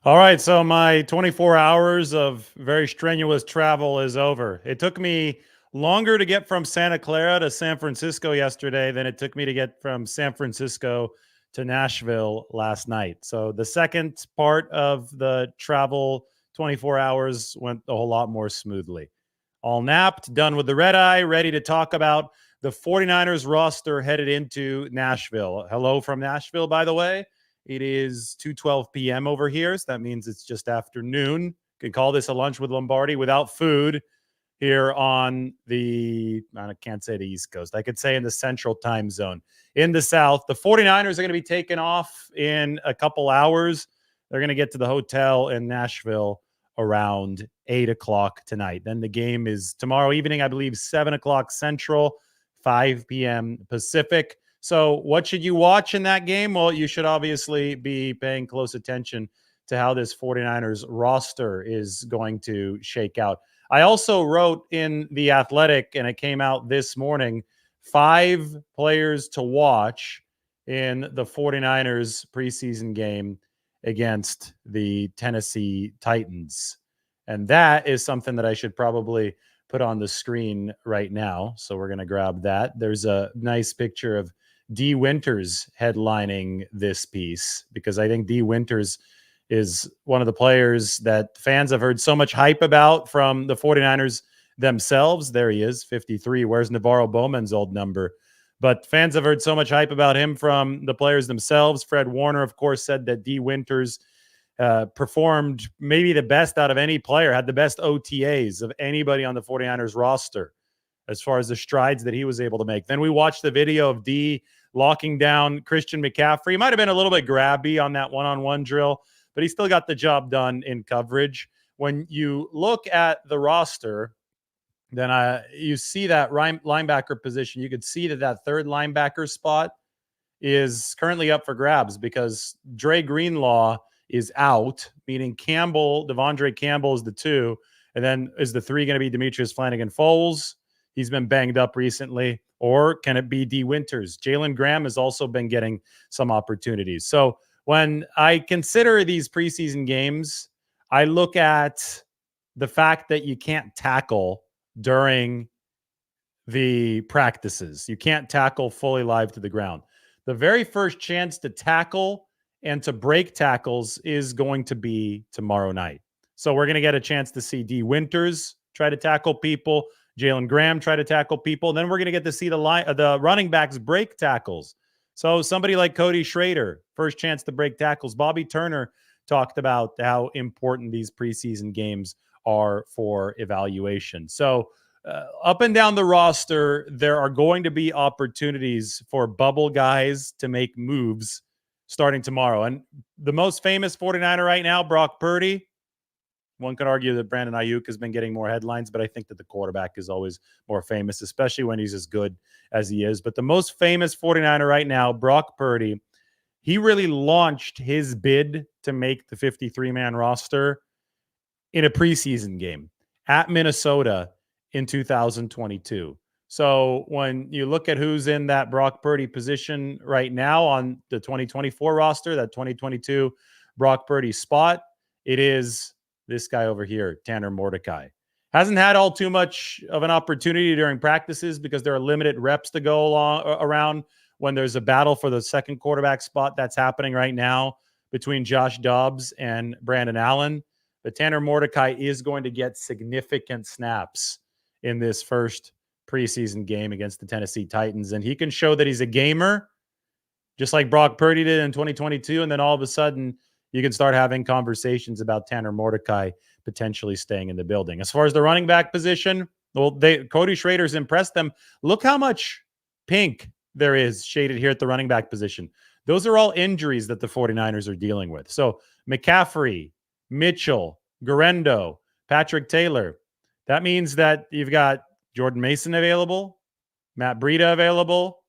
All right, so my 24 hours of very strenuous travel is over. It took me longer to get from Santa Clara to San Francisco yesterday than it took me to get from San Francisco to Nashville last night. So the second part of the travel 24 hours went a whole lot more smoothly. All napped, done with the red eye, ready to talk about the 49ers roster headed into Nashville. Hello from Nashville, by the way. It is 2:12 p.m. over here, so that means it's just afternoon. Could call this a lunch with Lombardi without food here on I can't say the East Coast. I could say in the Central Time Zone. In the South, the 49ers are going to be taken off in a couple hours. They're going to get to the hotel in Nashville around 8 o'clock tonight. Then the game is tomorrow evening, I believe, 7 o'clock Central, 5 p.m. Pacific. So what should you watch in that game? Well, you should obviously be paying close attention to how this 49ers roster is going to shake out. I also wrote in The Athletic, and it came out this morning, 5 players to watch in the 49ers preseason game against the Tennessee Titans. And that is something that I should probably put on the screen right now. So we're going to grab that. There's a nice picture of D. Winters headlining this piece because I think D. Winters is one of the players that fans have heard so much hype about from the 49ers themselves. There he is, 53. Where's Navarro Bowman's old number? But fans have heard so much hype about him from the players themselves. Fred Warner, of course, said that D. Winters performed maybe the best out of any player, had the best OTAs of anybody on the 49ers roster as far as the strides that he was able to make. Then we watched the video of D locking down Christian McCaffrey. He might have been a little bit grabby on that one-on-one drill, but he still got the job done in coverage. When you look at the roster, then you see that linebacker position. You could see that third linebacker spot is currently up for grabs because Dre Greenlaw is out, meaning Devondre Campbell is the 2, and then is the 3 going to be Demetrius Flanagan-Foles? He's been banged up recently. Or can it be D. Winters? Jalen Graham has also been getting some opportunities. So when I consider these preseason games, I look at the fact that you can't tackle during the practices. You can't tackle fully live to the ground. The very first chance to tackle and to break tackles is going to be tomorrow night. So we're going to get a chance to see D. Winters try to tackle people, Jalen Graham try to tackle people. Then we're going to get to see the running backs break tackles. So somebody like Cody Schrader, first chance to break tackles. Bobby Turner talked about how important these preseason games are for evaluation. So up and down the roster, there are going to be opportunities for bubble guys to make moves starting tomorrow. And the most famous 49er right now, Brock Purdy. One could argue that Brandon Ayuk has been getting more headlines, but I think that the quarterback is always more famous, especially when he's as good as he is. But the most famous 49er right now, Brock Purdy, he really launched his bid to make the 53-man roster in a preseason game at Minnesota in 2022. So when you look at who's in that Brock Purdy position right now on the 2024 roster, that 2022 Brock Purdy spot, it is this guy over here, Tanner Mordecai. Hasn't had all too much of an opportunity during practices because there are limited reps to go around when there's a battle for the second quarterback spot that's happening right now between Josh Dobbs and Brandon Allen. But Tanner Mordecai is going to get significant snaps in this first preseason game against the Tennessee Titans. And he can show that he's a gamer, just like Brock Purdy did in 2022. And then all of a sudden, you can start having conversations about Tanner Mordecai potentially staying in the building. As far as the running back position, well, Cody Schrader's impressed them. Look how much pink there is shaded here at the running back position. Those are all injuries that the 49ers are dealing with. So McCaffrey, Mitchell, Garendo, Patrick Taylor. That means that you've got Jordan Mason available, Matt Breida available,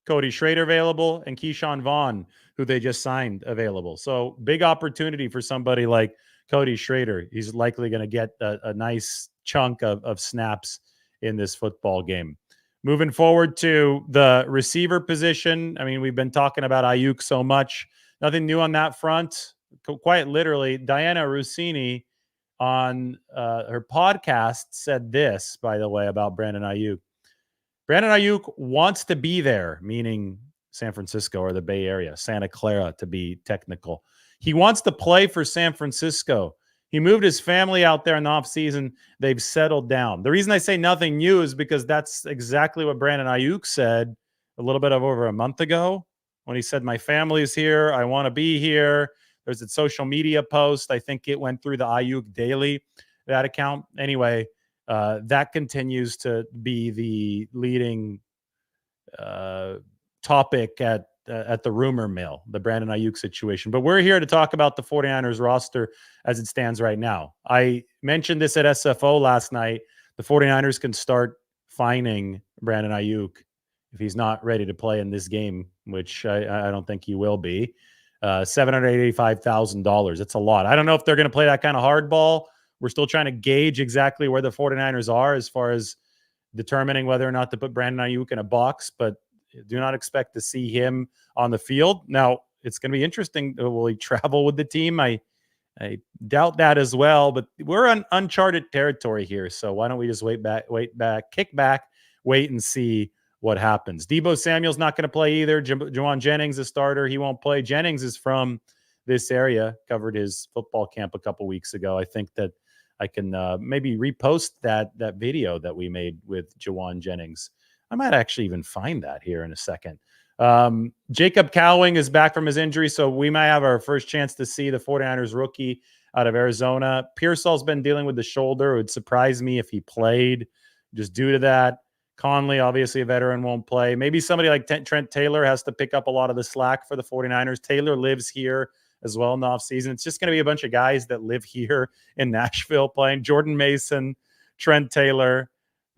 Cody Schrader available, and Keyshawn Vaughn, who they just signed, available. So big opportunity for somebody like Cody Schrader. He's likely going to get a nice chunk of snaps in this football game. Moving forward to the receiver position, I mean, we've been talking about Ayuk so much. Nothing new on that front. quite literally, Diana Rossini on her podcast said this, by the way, about Brandon Ayuk. Brandon Ayuk wants to be there, meaning San Francisco or the Bay Area, Santa Clara to be technical. He wants to play for San Francisco. He moved his family out there in the offseason. They've settled down. The reason I say nothing new is because that's exactly what Brandon Ayuk said a little bit of over a month ago when he said, my family's here. I want to be here. There's a social media post. I think it went through the Ayuk Daily, that account. Anyway, that continues to be the leading topic at the rumor mill, the Brandon Ayuk situation. But we're here to talk about the 49ers roster as it stands right now. I mentioned this at SFO last night. The 49ers can start fining Brandon Ayuk if he's not ready to play in this game, which I don't think he will be. $785,000. That's a lot. I don't know if they're going to play that kind of hardball. We're still trying to gauge exactly where the 49ers are as far as determining whether or not to put Brandon Ayuk in a box, but do not expect to see him on the field. Now, it's going to be interesting. Will he travel with the team? I doubt that as well, but we're on uncharted territory here. So why don't we just kick back, wait and see what happens. Deebo Samuel's not going to play either. Juwan Jennings, a starter. He won't play. Jennings is from this area, covered his football camp a couple weeks ago. I think that I can maybe repost that video that we made with Juwan Jennings. I might actually even find that here in a second. Jacob Cowing is back from his injury, so we might have our first chance to see the 49ers rookie out of Arizona. Pearsall's been dealing with the shoulder. It would surprise me if he played just due to that. Conley, obviously a veteran, won't play. Maybe somebody like Trent Taylor has to pick up a lot of the slack for the 49ers. Taylor lives here as well in the offseason. It's just going to be a bunch of guys that live here in Nashville playing. Jordan Mason, Trent Taylor.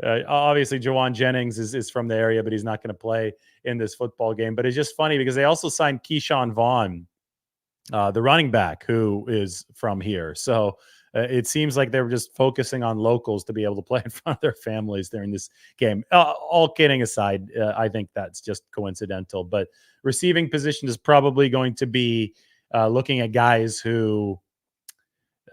Obviously, Juwan Jennings is from the area, but he's not going to play in this football game. But it's just funny because they also signed Keyshawn Vaughn, the running back, who is from here. So it seems like they were just focusing on locals to be able to play in front of their families during this game. All kidding aside, I think that's just coincidental. But receiving position is probably going to be looking at guys who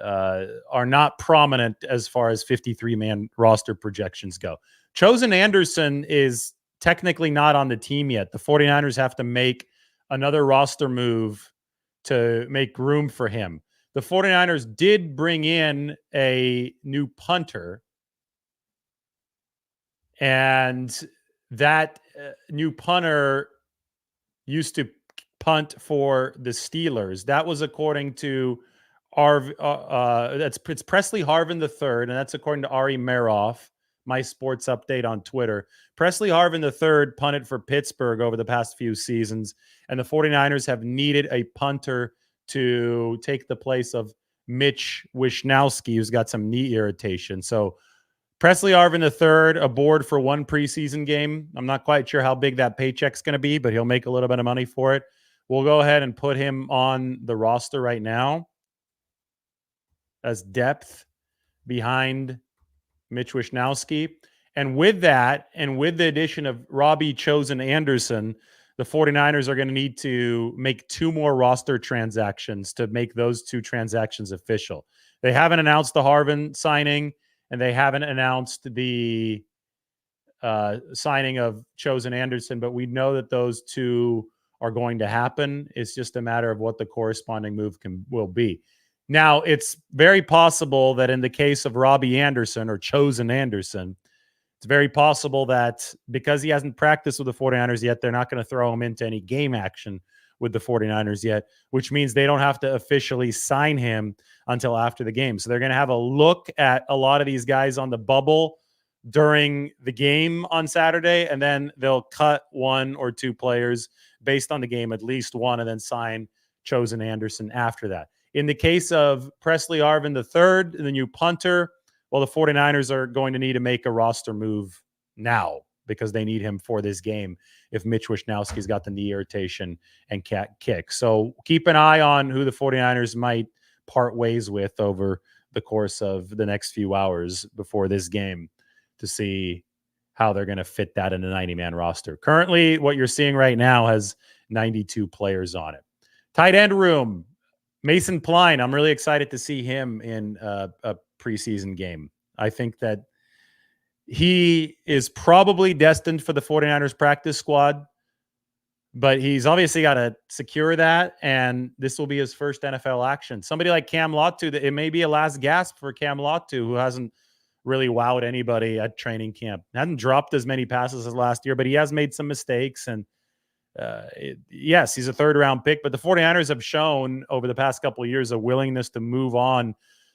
are not prominent as far as 53-man roster projections go. Chosen Anderson is technically not on the team yet. The 49ers have to make another roster move to make room for him. The 49ers did bring in a new punter, and that new punter used to punt for the Steelers. That was according to it's Presley Harvin III, and that's according to Ari Meroff, my sports update on Twitter. Presley Harvin III punted for Pittsburgh over the past few seasons, and the 49ers have needed a punter to take the place of Mitch Wishnowsky, who's got some knee irritation. So Presley Harvin III aboard for one preseason game. I'm not quite sure how big that paycheck's going to be, but he'll make a little bit of money for it. We'll go ahead and put him on the roster right now as depth behind Mitch Wishnowsky. And with that, and with the addition of Robbie Chosen Anderson, the 49ers are going to need to make two more roster transactions to make those two transactions official. They haven't announced the Harvin signing, and they haven't announced the signing of Chosen Anderson, but we know that those two are going to happen. It's just a matter of what the corresponding move will be. Now, it's very possible that in the case of Robbie Anderson or Chosen Anderson, it's very possible that because he hasn't practiced with the 49ers yet, they're not going to throw him into any game action with the 49ers yet, which means they don't have to officially sign him until after the game. So they're going to have a look at a lot of these guys on the bubble during the game on Saturday, and then they'll cut one or two players based on the game, at least one, and then sign Chosen Anderson after that. In the case of Presley Harvin III, the new punter, well, the 49ers are going to need to make a roster move now because they need him for this game if Mitch Wishnowsky's got the knee irritation and can't kick. So keep an eye on who the 49ers might part ways with over the course of the next few hours before this game to see how they're going to fit that in a 90-man roster. Currently, what you're seeing right now has 92 players on it. Tight end room. Mason Pline, I'm really excited to see him in a preseason game. I think that he is probably destined for the 49ers practice squad, but he's obviously got to secure that, and this will be his first NFL action. Somebody like Cam Latu, it may be a last gasp for Cam Latu, who hasn't really wowed anybody at training camp. Hasn't dropped as many passes as last year, but he has made some mistakes. And yes, he's a third-round pick, but the 49ers have shown over the past couple of years a willingness to move on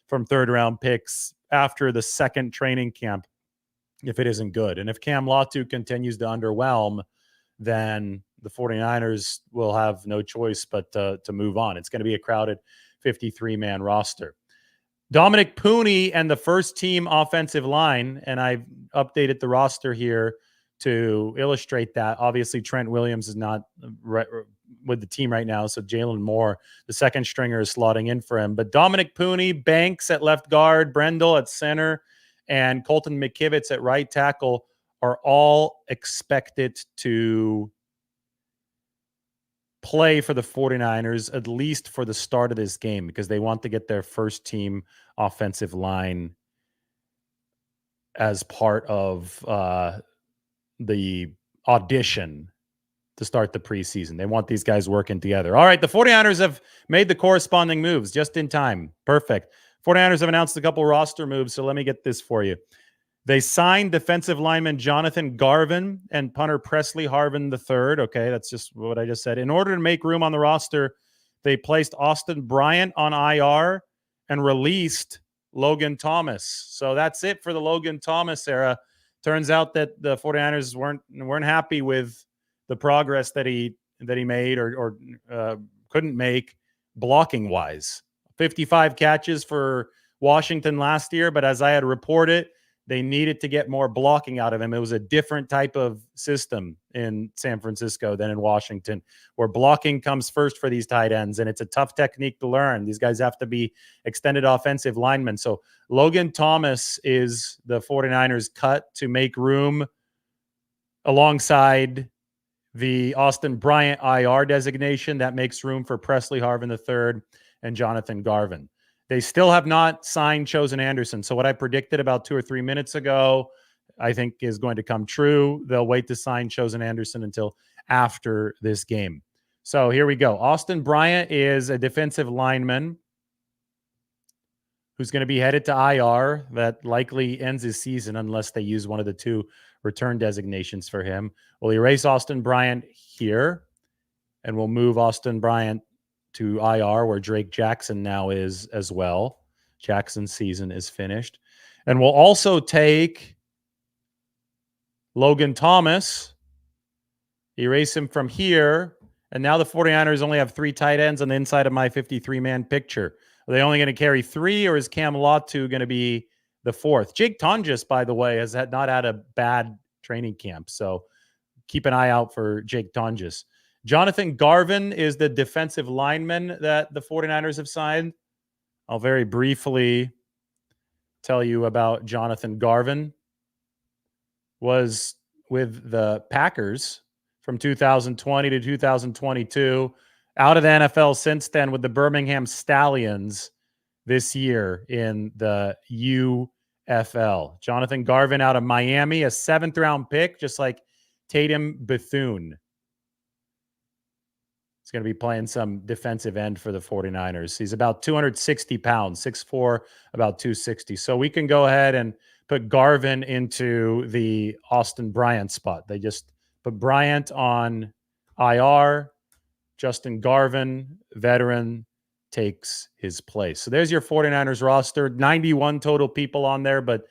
from third-round picks after the second training camp if it isn't good. And if Cam Latu continues to underwhelm, then the 49ers will have no choice but to move on. It's going to be a crowded 53-man roster. Dominic Pooney and the first-team offensive line, and I've updated the roster here to illustrate that. Obviously, Trent Williams is not with the team right now, so Jalen Moore, the second stringer, is slotting in for him. But Dominic Pooney, Banks at left guard, Brendel at center, and Colton McKivitz at right tackle are all expected to play for the 49ers, at least for the start of this game, because they want to get their first team offensive line as part of the audition to start the preseason. They want these guys working together. All right, the 49ers have made the corresponding moves just in time. Perfect. 49ers have announced a couple roster moves, so let me get this for you. They signed defensive lineman Jonathan Garvin and punter Presley Harvin III. Okay, that's just what I just said. In order to make room on the roster, they placed Austin Bryant on IR and released Logan Thomas. So that's it for the Logan Thomas era. Turns out that the 49ers weren't happy with the progress that he made or couldn't make blocking wise. 55 catches for Washington last year, but as I had reported, they needed to get more blocking out of him. It was a different type of system in San Francisco than in Washington, where blocking comes first for these tight ends, and it's a tough technique to learn. These guys have to be extended offensive linemen. So Logan Thomas is the 49ers cut to make room alongside the Austin Bryant IR designation. That makes room for Presley Harvin III and Jonathan Garvin. They still have not signed Chosen Anderson. So what I predicted about 2 or 3 minutes ago, I think is going to come true. They'll wait to sign Chosen Anderson until after this game. So here we go. Austin Bryant is a defensive lineman who's going to be headed to IR. That likely ends his season unless they use one of the 2 return designations for him. We'll erase Austin Bryant here, and we'll move Austin Bryant to IR, where Drake Jackson now is as well. Jackson's season is finished. And we'll also take Logan Thomas, erase him from here, and now the 49ers only have 3 tight ends on the inside of my 53-man picture. Are they only going to carry 3, or is Cam Latu going to be the 4th? Jake Tonjes, by the way, has not had a bad training camp, so keep an eye out for Jake Tonjes. Jonathan Garvin is the defensive lineman that the 49ers have signed. I'll very briefly tell you about Jonathan Garvin. Was with the Packers from 2020 to 2022. Out of the NFL since then with the Birmingham Stallions this year in the UFL. Jonathan Garvin out of Miami, a 7th-round pick, just like Tatum Bethune. He's going to be playing some defensive end for the 49ers. He's about 260 pounds, 6'4", about 260. So we can go ahead and put Garvin into the Austin Bryant spot. They just put Bryant on IR. Justin Garvin, veteran, takes his place. So there's your 49ers roster. 91 total people on there, but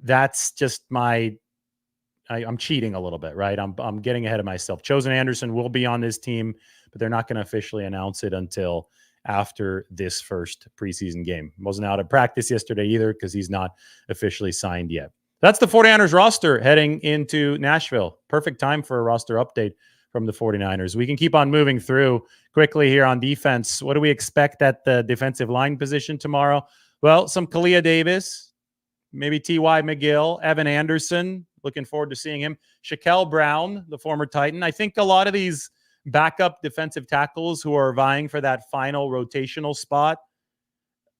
that's just I'm cheating a little bit, right? I'm getting ahead of myself. Chosen Anderson will be on this team, but they're not going to officially announce it until after this first preseason game. Wasn't out of practice yesterday either because he's not officially signed yet. That's the 49ers roster heading into Nashville. Perfect time for a roster update from the 49ers. We can keep on moving through quickly here on defense. What do we expect at the defensive line position tomorrow? Well, some Kalia Davis, maybe T.Y. McGill, Evan Anderson. Looking forward to seeing him. Shaquille Brown, the former Titan. I think a lot of these backup defensive tackles who are vying for that final rotational spot,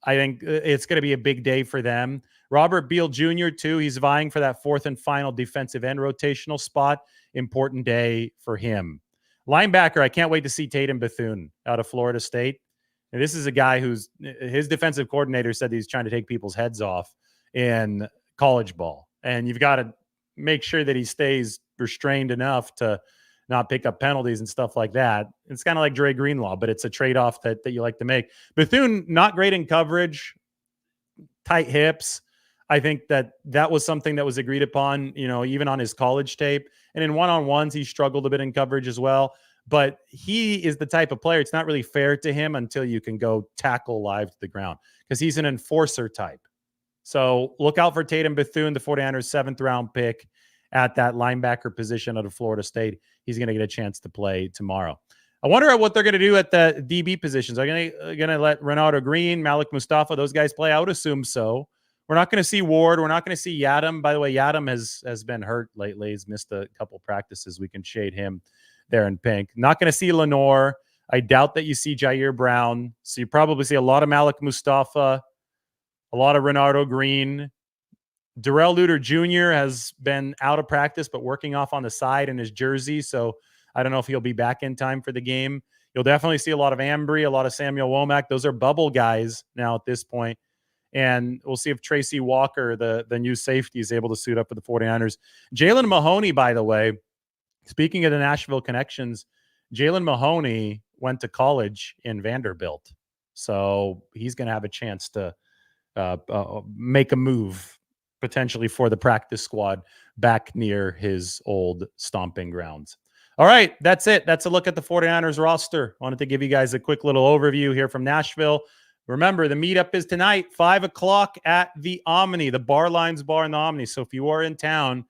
I think it's going to be a big day for them. Robert Beal Jr., too, he's vying for that fourth and final defensive end rotational spot. Important day for him. Linebacker, I can't wait to see Tatum Bethune out of Florida State. And this is a guy who's his defensive coordinator said he's trying to take people's heads off in college ball. And you've got to make sure that he stays restrained enough to not pick up penalties and stuff like that. It's kind of like Dre Greenlaw, but it's a trade-off that you like to make. Bethune, not great in coverage, tight hips. I think that was something that was agreed upon, even on his college tape. And in one-on-ones, he struggled a bit in coverage as well. But he is the type of player, it's not really fair to him until you can go tackle live to the ground because he's an enforcer type. So look out for Tatum Bethune, the 49ers 7th-round pick at that linebacker position out of Florida State. He's going to get a chance to play tomorrow. I wonder what they're going to do at the DB positions. Are they going to let Renardo Green, Malik Mustafa, those guys play? I would assume so. We're not going to see Ward. We're not going to see Yadam. By the way, Yadam has been hurt lately. He's missed a couple practices. We can shade him there in pink. Not going to see Lenore. I doubt that you see Jair Brown. So you probably see a lot of Malik Mustafa, a lot of Renardo Green. Darrell Luter Jr. has been out of practice, but working off on the side in his jersey. So I don't know if he'll be back in time for the game. You'll definitely see a lot of Ambry, a lot of Samuel Womack. Those are bubble guys now at this point. And we'll see if Tracy Walker, the new safety, is able to suit up for the 49ers. Jalen Mahoney, by the way, speaking of the Nashville connections, Jalen Mahoney went to college in Vanderbilt. So he's going to have a chance to make a move potentially for the practice squad back near his old stomping grounds. All right, that's it. That's a look at the 49ers roster. Wanted to give you guys a quick little overview here from Nashville. Remember, the meetup is tonight, 5 o'clock at the Omni, the Bar Lines Bar in the Omni. So if you are in town,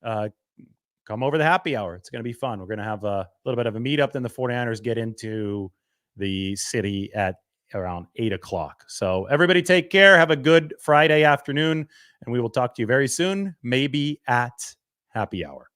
come over the happy hour. It's going to be fun. We're going to have a little bit of a meetup. Then the 49ers get into the city at around 8 o'clock. So everybody take care. Have a good Friday afternoon. And we will talk to you very soon, maybe at happy hour.